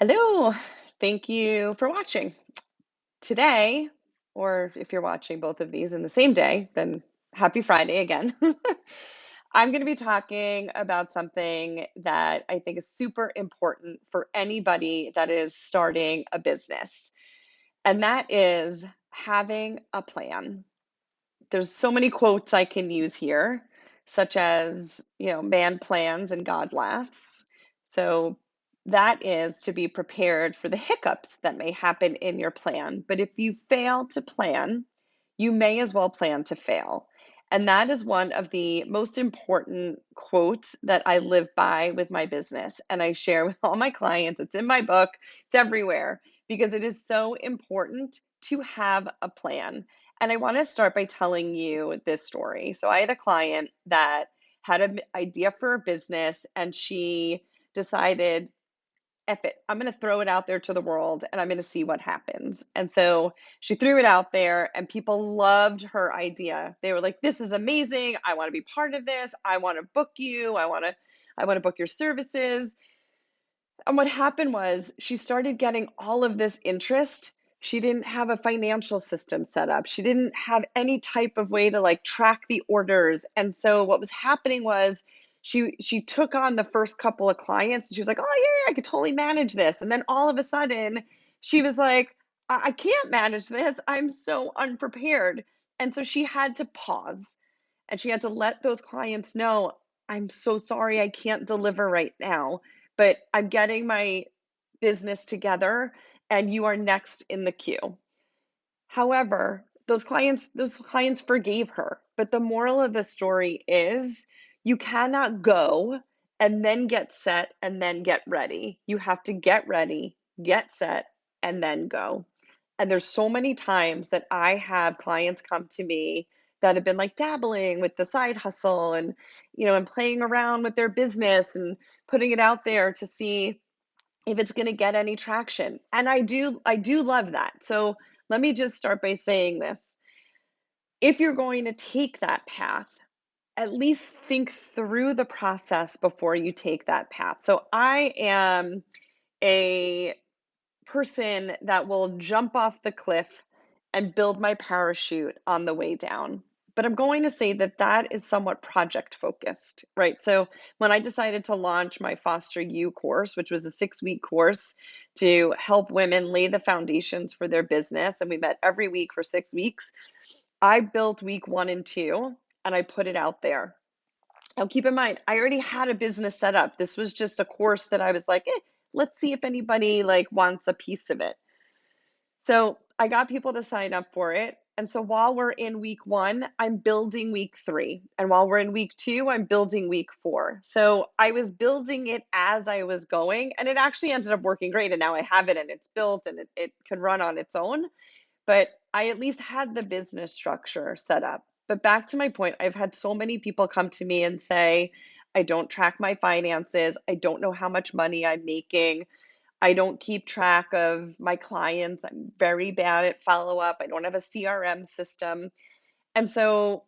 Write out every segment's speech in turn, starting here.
Hello, thank you for watching. Today, or if you're watching both of these in the same day, then happy Friday again. I'm going to be talking about something that I think is super important for anybody that is starting a business, and that is having a plan. There's so many quotes I can use here, such as, man plans and God laughs. So that is to be prepared for the hiccups that may happen in your plan. But if you fail to plan, you may as well plan to fail. And that is one of the most important quotes that I live by with my business. And I share with all my clients. It's in my book, it's everywhere because it is so important to have a plan. And I want to start by telling you this story. So I had a client that had an idea for a business and she decided, F it, I'm going to throw it out there to the world and I'm going to see what happens. And so she threw it out there and people loved her idea. They were like, this is amazing. I want to be part of this. I want to book you. I want to book your services. And what happened was she started getting all of this interest. She didn't have a financial system set up. She didn't have any type of way to like track the orders. And so what was happening was she took on the first couple of clients and she was like, "Oh yeah, I could totally manage this." And then all of a sudden, she was like, I can't manage this. I'm so unprepared." And so she had to pause and she had to let those clients know, "I'm so sorry I can't deliver right now, but I'm getting my business together and you are next in the queue." However, those clients forgave her. But the moral of the story is you cannot go and then get set and then get ready. You have to get ready, get set, and then go. And there's so many times that I have clients come to me that have been like dabbling with the side hustle and and playing around with their business and putting it out there to see if it's going to get any traction. And I do love that. So let me just start by saying this. If you're going to take that path, at least think through the process before you take that path. So I am a person that will jump off the cliff and build my parachute on the way down. But I'm going to say that that is somewhat project focused, right? So when I decided to launch my Foster You course, which was a 6-week course to help women lay the foundations for their business, and we met every week for 6 weeks, I built week 1 and 2 and I put it out there. Now, keep in mind, I already had a business set up. This was just a course that I was like, let's see if anybody like wants a piece of it. So I got people to sign up for it. And so while we're in week 1, I'm building week 3. And while we're in week 2, I'm building week 4. So I was building it as I was going, and it actually ended up working great. And now I have it and it's built and it can run on its own. But I at least had the business structure set up. But back to my point, I've had so many people come to me and say, I don't track my finances. I don't know how much money I'm making. I don't keep track of my clients. I'm very bad at follow up. I don't have a CRM system. And so,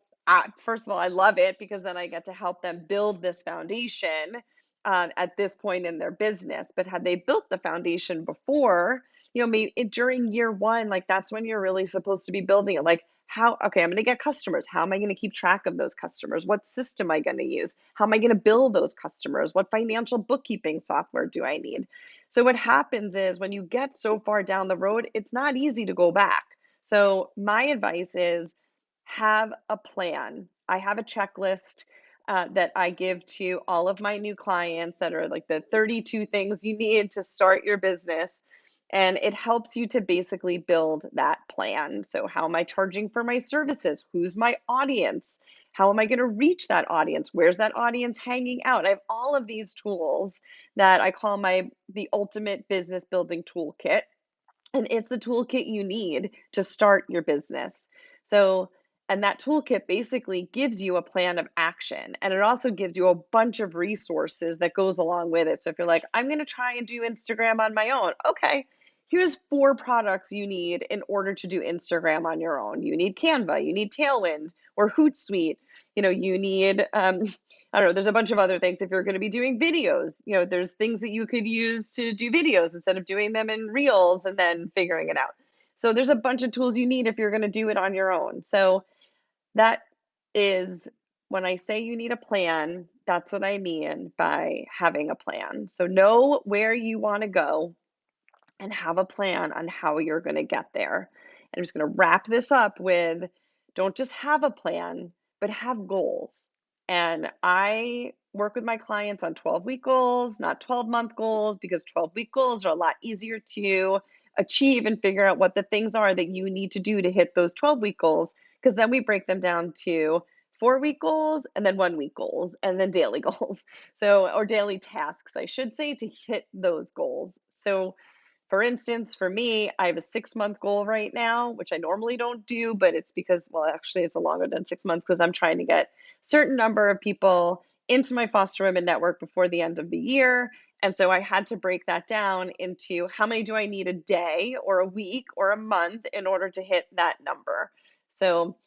first of all, I love it because then I get to help them build this foundation at this point in their business. But had they built the foundation before, maybe during year 1, like that's when you're really supposed to be building it. Like, okay, I'm going to get customers. How am I going to keep track of those customers? What system am I going to use? How am I going to bill those customers? What financial bookkeeping software do I need? So, what happens is when you get so far down the road, it's not easy to go back. So, my advice is have a plan. I have a checklist that I give to all of my new clients that are like the 32 things you need to start your business. And it helps you to basically build that plan. So, how am I charging for my services? Who's my audience? How am I going to reach that audience? Where's that audience hanging out? I have all of these tools that I call the ultimate business building toolkit. And it's the toolkit you need to start your business. So, and that toolkit basically gives you a plan of action. And it also gives you a bunch of resources that goes along with it. So if you're like, I'm going to try and do Instagram on my own. Okay, here's 4 products you need in order to do Instagram on your own. You need Canva, you need Tailwind or Hootsuite. You need I don't know, there's a bunch of other things. If you're going to be doing videos, there's things that you could use to do videos instead of doing them in reels and then figuring it out. So there's a bunch of tools you need if you're going to do it on your own. So that is when I say you need a plan, that's what I mean by having a plan. So know where you want to go and have a plan on how you're going to get there. And I'm just going to wrap this up with don't just have a plan, but have goals. And I work with my clients on 12-week goals, not 12-month goals, because 12-week goals are a lot easier to achieve and figure out what the things are that you need to do to hit those 12-week goals. Because then we break them down to 4-week goals and then 1-week goals and then daily goals. So, or daily tasks, I should say, to hit those goals. So, for instance, for me, I have a 6-month goal right now, which I normally don't do, but it's because, well, actually, it's a longer than 6 months because I'm trying to get a certain number of people into my foster women network before the end of the year. And so I had to break that down into how many do I need a day or a week or a month in order to hit that number. So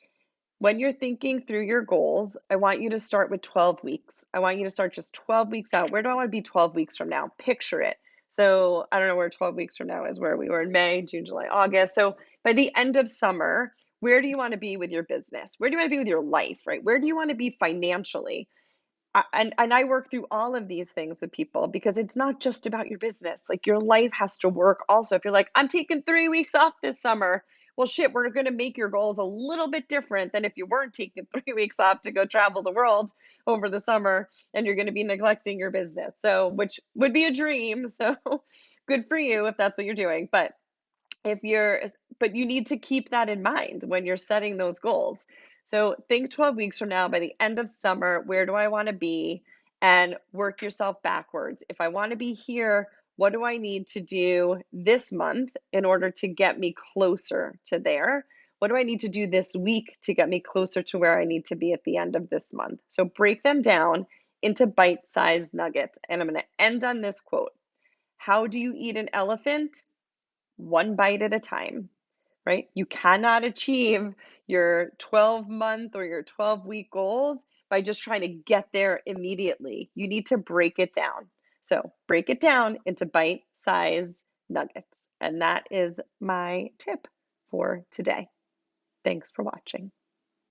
when you're thinking through your goals, I want you to start with 12 weeks. I want you to start just 12 weeks out. Where do I want to be 12 weeks from now? Picture it. So I don't know where 12 weeks from now is, where we were in May, June, July, August. So by the end of summer, where do you want to be with your business? Where do you want to be with your life, right? Where do you want to be financially? And I work through all of these things with people because it's not just about your business. Like your life has to work also. If you're like, I'm taking 3 weeks off this summer, well, shit, we're going to make your goals a little bit different than if you weren't taking 3 weeks off to go travel the world over the summer and you're going to be neglecting your business. So, which would be a dream. So, good for you if that's what you're doing. If you're but you need to keep that in mind when you're setting those goals. So think 12 weeks from now, by the end of summer, where do I want to be? And work yourself backwards. If I want to be here, what do I need to do this month in order to get me closer to there? What do I need to do this week to get me closer to where I need to be at the end of this month? So break them down into bite-sized nuggets. And I'm going to end on this quote. How do you eat an elephant? One bite at a time, right? You cannot achieve your 12-month or your 12-week goals by just trying to get there immediately. You need to break it down. So break it down into bite-sized nuggets. And that is my tip for today. Thanks for watching.